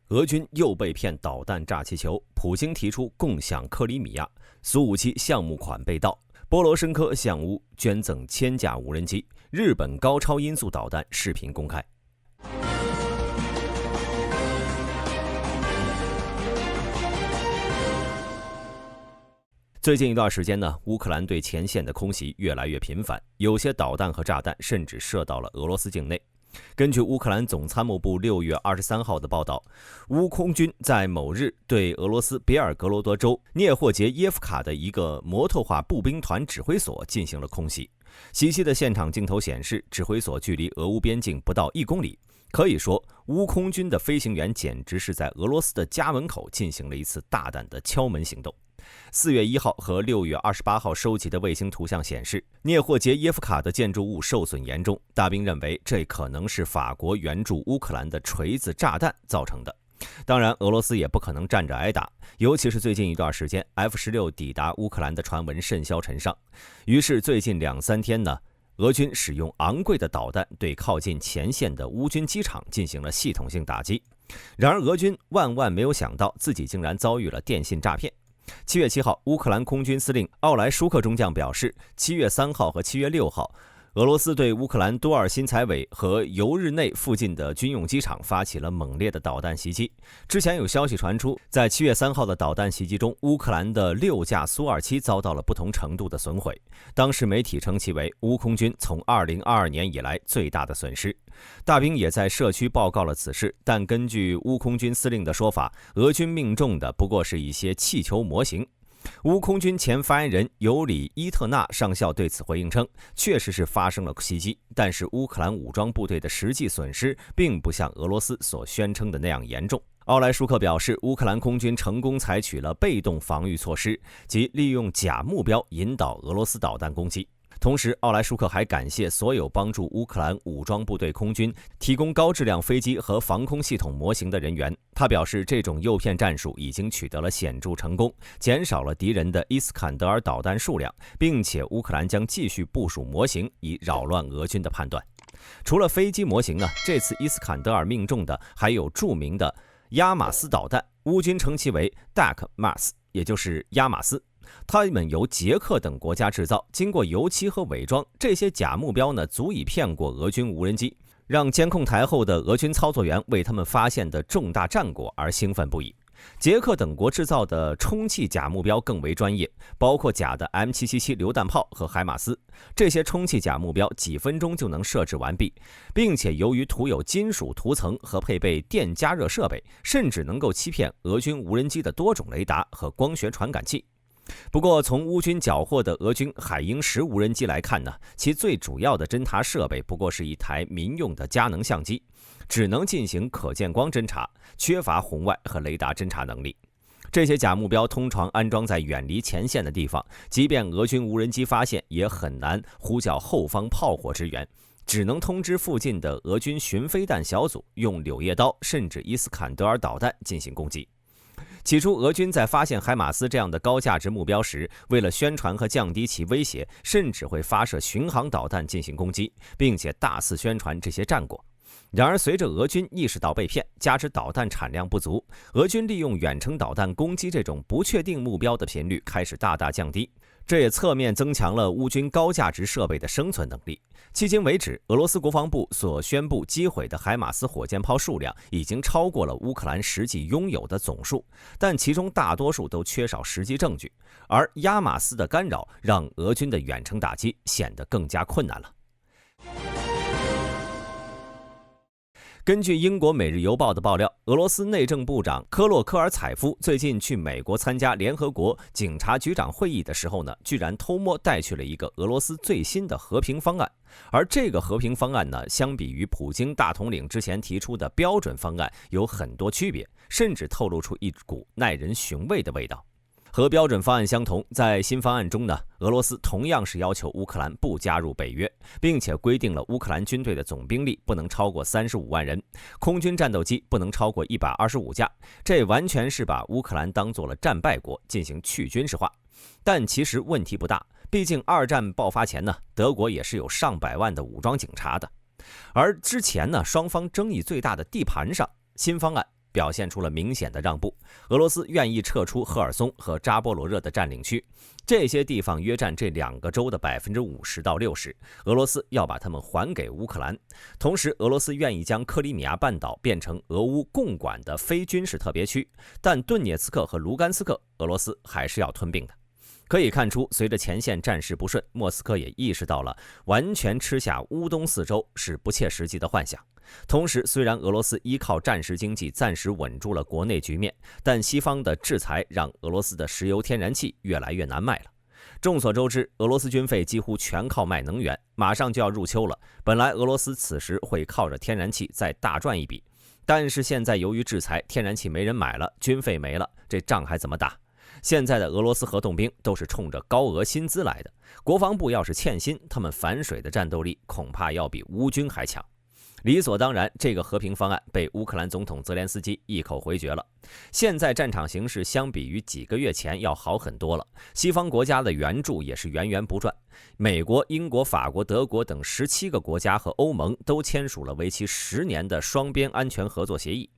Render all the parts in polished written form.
俄军又被骗导弹炸气球，普京提出共享克里米亚，苏57项目款被盗，波罗申科向乌捐赠1000架无人机，日本高超音速导弹视频公开。最近一段时间呢，乌克兰对前线的空袭越来越频繁，有些导弹和炸弹甚至射到了俄罗斯境内。根据乌克兰总参谋部6月23号的报道，乌空军在某日对俄罗斯别尔格罗德州涅霍杰耶夫卡的一个摩托化步兵团指挥所进行了空袭。袭击的现场镜头显示，指挥所距离俄乌边境不到1公里。可以说，乌空军的飞行员简直是在俄罗斯的家门口进行了一次大胆的敲门行动。4月1号和6月28号收集的卫星图像显示，涅霍杰耶夫卡的建筑物受损严重，大兵认为这可能是法国援助乌克兰的锤子炸弹造成的。当然，俄罗斯也不可能站着挨打，尤其是最近一段时间 F-16 抵达乌克兰的传闻甚嚣尘上。于是最近2-3天呢，俄军使用昂贵的导弹对靠近前线的乌军机场进行了系统性打击。然而俄军万万没有想到，自己竟然遭遇了电信诈骗。7月7号，乌克兰空军司令奥莱舒克中将表示，7月3号和7月6号，俄罗斯对乌克兰多尔辛采韦和尤日内附近的军用机场发起了猛烈的导弹袭击。之前有消息传出，在7月3号的导弹袭击中，乌克兰的6架苏27遭到了不同程度的损毁。当时媒体称其为乌空军从2022年以来最大的损失。大兵也在社区报告了此事，但根据乌空军司令的说法，俄军命中的不过是一些气球模型。乌空军前发言人尤里伊特纳上校对此回应称，确实是发生了袭击，但是乌克兰武装部队的实际损失并不像俄罗斯所宣称的那样严重。奥莱舒克表示，乌克兰空军成功采取了被动防御措施，即利用假目标引导俄罗斯导弹攻击。同时，奥莱舒克还感谢所有帮助乌克兰武装部队空军提供高质量飞机和防空系统模型的人员。他表示，这种诱骗战术已经取得了显著成功，减少了敌人的伊斯坎德尔导弹数量，并且乌克兰将继续部署模型以扰乱俄军的判断。除了飞机模型呢，这次伊斯坎德尔命中的还有著名的亚马斯导弹，乌军称其为 DAK-MAS， 也就是亚马斯。它们由捷克等国家制造，经过油漆和伪装，这些假目标呢足以骗过俄军无人机，让监控台后的俄军操作员为他们发现的重大战果而兴奋不已。捷克等国制造的充气假目标更为专业，包括假的 M777 榴弹炮和海马斯。这些充气假目标几分钟就能设置完毕，并且由于涂有金属涂层和配备电加热设备，甚至能够欺骗俄军无人机的多种雷达和光学传感器。不过，从乌军缴获的俄军海鹰10无人机来看呢，其最主要的侦察设备不过是一台民用的佳能相机，只能进行可见光侦察，缺乏红外和雷达侦察能力。这些假目标通常安装在远离前线的地方，即便俄军无人机发现，也很难呼叫后方炮火支援，只能通知附近的俄军巡飞弹小组用柳叶刀甚至伊斯坎德尔导弹进行攻击。起初，俄军在发现海马斯这样的高价值目标时，为了宣传和降低其威胁，甚至会发射巡航导弹进行攻击，并且大肆宣传这些战果。然而，随着俄军意识到被骗，加之导弹产量不足，俄军利用远程导弹攻击这种不确定目标的频率开始大大降低。这也侧面增强了乌军高价值设备的生存能力。迄今为止，俄罗斯国防部所宣布击毁的海马斯火箭炮数量已经超过了乌克兰实际拥有的总数，但其中大多数都缺少实际证据。而亚马斯的干扰让俄军的远程打击显得更加困难了。根据英国《每日邮报》的爆料，俄罗斯内政部长科洛科尔采夫最近去美国参加联合国警察局长会议的时候呢，居然偷摸带去了一个俄罗斯最新的和平方案。而这个和平方案呢，相比于普京大统领之前提出的标准方案有很多区别，甚至透露出一股耐人寻味的味道。和标准方案相同，在新方案中呢，俄罗斯同样是要求乌克兰不加入北约，并且规定了乌克兰军队的总兵力不能超过35万人，空军战斗机不能超过125架。这完全是把乌克兰当作了战败国进行去军事化。但其实问题不大，毕竟二战爆发前呢，德国也是有上百万的武装警察的。而之前呢，双方争议最大的地盘上，新方案表现出了明显的让步。俄罗斯愿意撤出赫尔松和扎波罗热的占领区，这些地方约占这2个州的50%到60%，俄罗斯要把它们还给乌克兰。同时，俄罗斯愿意将克里米亚半岛变成俄乌共管的非军事特别区，但顿涅茨克和卢甘斯克，俄罗斯还是要吞并的。可以看出，随着前线战事不顺，莫斯科也意识到了完全吃下乌东4州是不切实际的幻想。同时，虽然俄罗斯依靠战时经济暂时稳住了国内局面，但西方的制裁让俄罗斯的石油天然气越来越难卖了。众所周知，俄罗斯军费几乎全靠卖能源，马上就要入秋了，本来俄罗斯此时会靠着天然气再大赚一笔，但是现在由于制裁，天然气没人买了，军费没了，这仗还怎么打？现在的俄罗斯合同兵都是冲着高额薪资来的，国防部要是欠薪，他们反水的战斗力恐怕要比乌军还强。理所当然，这个和平方案被乌克兰总统泽连斯基一口回绝了。现在战场形势相比于几个月前要好很多了，西方国家的援助也是源源不断。美国、英国、法国、德国等17个国家和欧盟都签署了为期10年的双边安全合作协议。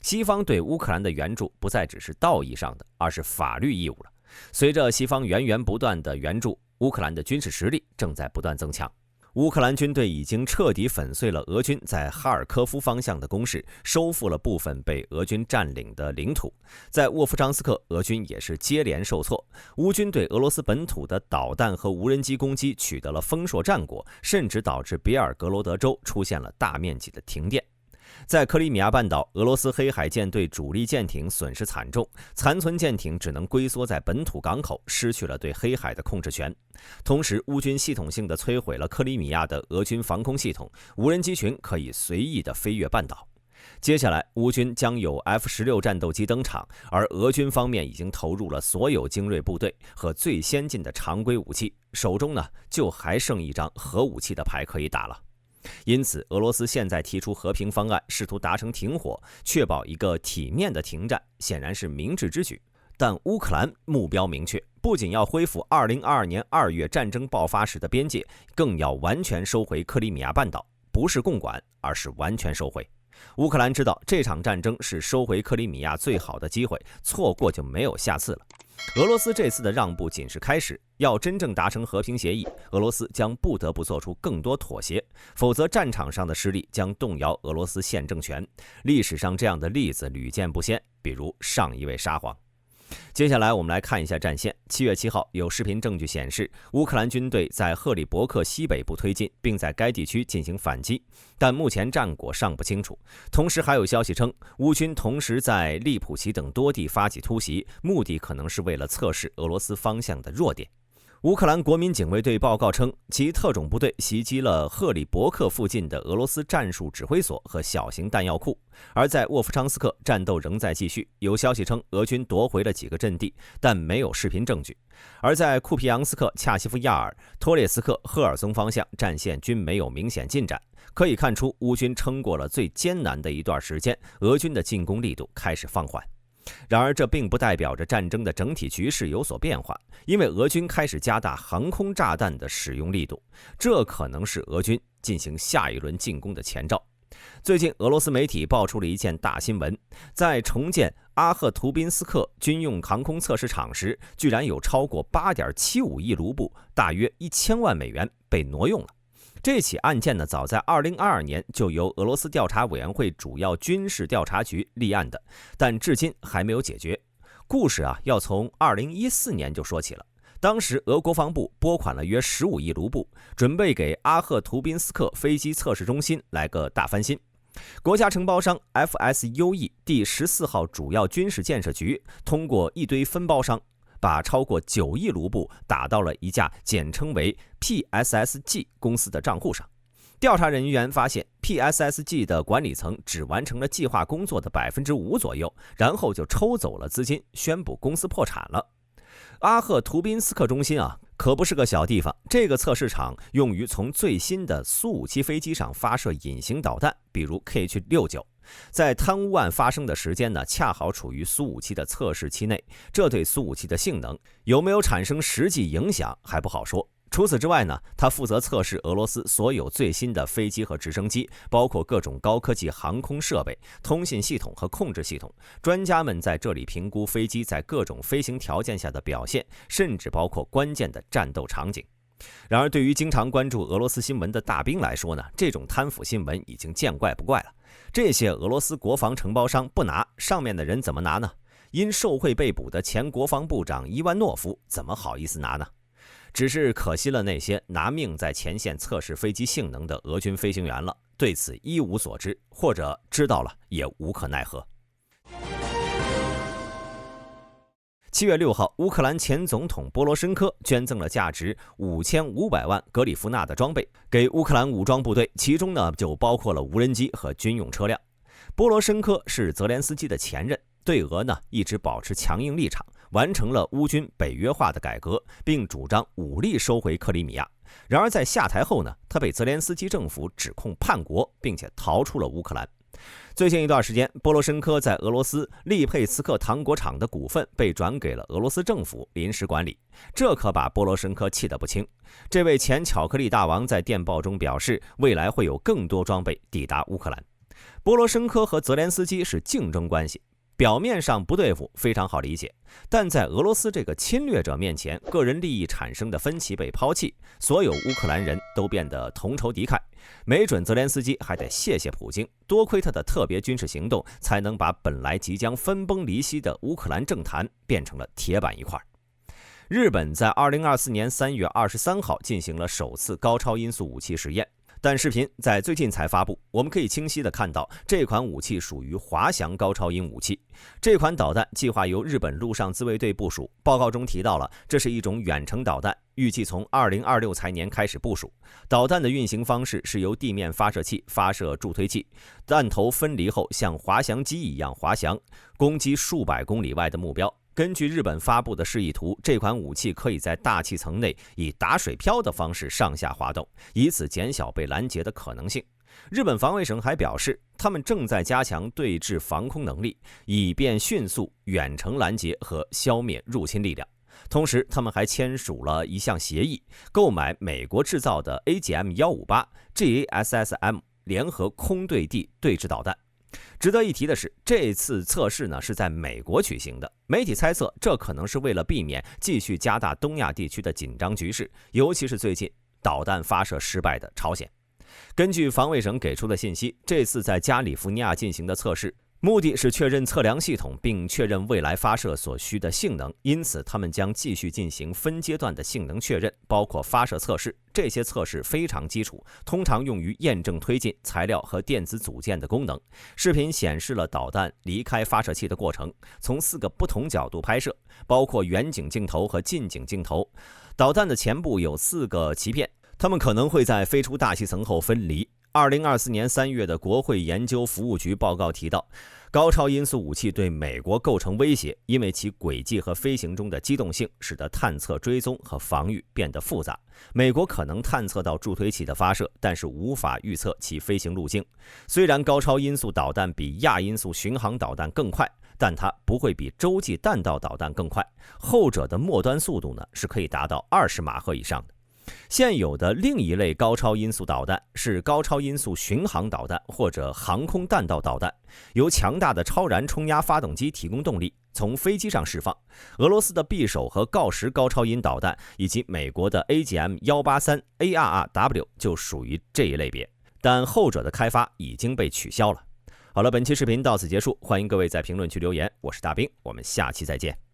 西方对乌克兰的援助不再只是道义上的，而是法律义务了。随着西方源源不断的援助，乌克兰的军事实力正在不断增强。乌克兰军队已经彻底粉碎了俄军在哈尔科夫方向的攻势，收复了部分被俄军占领的领土。在沃夫章斯克，俄军也是接连受挫。乌军对俄罗斯本土的导弹和无人机攻击取得了丰硕战果，甚至导致别尔格罗德州出现了大面积的停电。在克里米亚半岛，俄罗斯黑海舰队主力舰艇损失惨重，残存舰艇只能龟缩在本土港口，失去了对黑海的控制权。同时，乌军系统性地摧毁了克里米亚的俄军防空系统，无人机群可以随意地飞越半岛。接下来，乌军将有 F-16战斗机登场，而俄军方面已经投入了所有精锐部队和最先进的常规武器，手中呢就还剩一张核武器的牌可以打了。因此，俄罗斯现在提出和平方案，试图达成停火，确保一个体面的停战，显然是明智之举。但乌克兰目标明确，不仅要恢复2022年2月战争爆发时的边界，更要完全收回克里米亚半岛，不是共管，而是完全收回。乌克兰知道这场战争是收回克里米亚最好的机会，错过就没有下次了。俄罗斯这次的让步仅是开始，要真正达成和平协议，俄罗斯将不得不做出更多妥协，否则战场上的失利将动摇俄罗斯现政权。历史上这样的例子屡见不鲜，比如上一位沙皇。接下来我们来看一下战线。7月7号，有视频证据显示，乌克兰军队在赫里伯克西北部推进，并在该地区进行反击，但目前战果尚不清楚。同时还有消息称，乌军同时在利普奇等多地发起突袭，目的可能是为了测试俄罗斯方向的弱点。乌克兰国民警卫队报告称，其特种部队袭击了赫里伯克附近的俄罗斯战术指挥所和小型弹药库。而在沃夫昌斯克，战斗仍在继续，有消息称俄军夺回了几个阵地，但没有视频证据。而在库皮扬斯克、恰西夫亚尔、托列斯克、赫尔松方向，战线均没有明显进展。可以看出，乌军撑过了最艰难的一段时间，俄军的进攻力度开始放缓。然而，这并不代表着战争的整体局势有所变化，因为俄军开始加大航空炸弹的使用力度，这可能是俄军进行下一轮进攻的前兆。最近，俄罗斯媒体爆出了一件大新闻，在重建阿赫图宾斯克军用航空测试场时，居然有超过 8.75 亿卢布，大约1000万美元被挪用了。这起案件呢，早在2022年就由俄罗斯调查委员会主要军事调查局立案的，但至今还没有解决。故事要从2014年就说起了。当时俄国防部拨款了约15亿卢布，准备给阿赫图宾斯克飞机测试中心来个大翻新。国家承包商 FSUE 第14号主要军事建设局通过一堆分包商，把超过9亿卢布打到了一家简称为 PSSG 公司的账户上。调查人员发现 PSSG 的管理层只完成了计划工作的 5% 左右，然后就抽走了资金，宣布公司破产了。阿赫图宾斯克中心可不是个小地方，这个测试场用于从最新的苏57飞机上发射隐形导弹，比如 Kh-69。在贪污案发生的时间呢，恰好处于苏57的测试期内，这对苏57的性能有没有产生实际影响还不好说。除此之外呢，他负责测试俄罗斯所有最新的飞机和直升机，包括各种高科技航空设备、通信系统和控制系统。专家们在这里评估飞机在各种飞行条件下的表现，甚至包括关键的战斗场景。然而，对于经常关注俄罗斯新闻的大兵来说呢，这种贪腐新闻已经见怪不怪了。这些俄罗斯国防承包商不拿，上面的人怎么拿呢？因受贿被捕的前国防部长伊万诺夫怎么好意思拿呢？只是可惜了那些拿命在前线测试飞机性能的俄军飞行员了，对此一无所知，或者知道了也无可奈何。7月6号，乌克兰前总统波罗申科捐赠了价值5500万格里夫纳的装备给乌克兰武装部队，其中呢就包括了无人机和军用车辆。波罗申科是泽连斯基的前任，对俄呢一直保持强硬立场，完成了乌军北约化的改革，并主张武力收回克里米亚。然而在下台后呢，他被泽连斯基政府指控叛国，并且逃出了乌克兰。最近一段时间，波罗申科在俄罗斯利佩茨克糖果厂的股份被转给了俄罗斯政府临时管理，这可把波罗申科气得不轻。这位前巧克力大王在电报中表示，未来会有更多装备抵达乌克兰。波罗申科和泽连斯基是竞争关系，表面上不对付非常好理解，但在俄罗斯这个侵略者面前，个人利益产生的分歧被抛弃，所有乌克兰人都变得同仇敌忾。没准泽连斯基还得谢谢普京，多亏他的特别军事行动，才能把本来即将分崩离析的乌克兰政坛变成了铁板一块。日本在2024年3月23号进行了首次高超音速武器实验，但视频在最近才发布，我们可以清晰地看到这款武器属于滑翔高超音武器。这款导弹计划由日本陆上自卫队部署，报告中提到了这是一种远程导弹，预计从2026财年开始部署。导弹的运行方式是由地面发射器发射助推器，弹头分离后像滑翔机一样滑翔，攻击数百公里外的目标。根据日本发布的示意图，这款武器可以在大气层内以打水漂的方式上下滑动，以此减小被拦截的可能性。日本防卫省还表示，他们正在加强对峙防空能力，以便迅速远程拦截和消灭入侵力量。同时，他们还签署了一项协议，购买美国制造的 AGM-158 GASSM 联合空对地对峙导弹。值得一提的是，这次测试呢是在美国举行的。媒体猜测，这可能是为了避免继续加大东亚地区的紧张局势，尤其是最近导弹发射失败的朝鲜。根据防卫省给出的信息，这次在加利福尼亚进行的测试，目的是确认测量系统并确认未来发射所需的性能，因此他们将继续进行分阶段的性能确认，包括发射测试。这些测试非常基础，通常用于验证推进材料和电子组件的功能。视频显示了导弹离开发射器的过程，从4个不同角度拍摄，包括远景镜头和近景镜头。导弹的前部有4个鳍片，它们可能会在飞出大气层后分离。2024年3月的国会研究服务局报告提到，高超音速武器对美国构成威胁，因为其轨迹和飞行中的机动性使得探测、追踪和防御变得复杂。美国可能探测到助推器的发射，但是无法预测其飞行路径。虽然高超音速导弹比亚音速巡航导弹更快，但它不会比洲际弹道导弹更快，后者的末端速度呢是可以达到20马赫以上的。现有的另一类高超音速导弹是高超音速巡航导弹或者航空弹道导弹，由强大的超燃冲压发动机提供动力，从飞机上释放。俄罗斯的匕首和锆石高超音导弹以及美国的 AGM-183 ARRW 就属于这一类别，但后者的开发已经被取消了。好了，本期视频到此结束，欢迎各位在评论区留言，我是大兵，我们下期再见。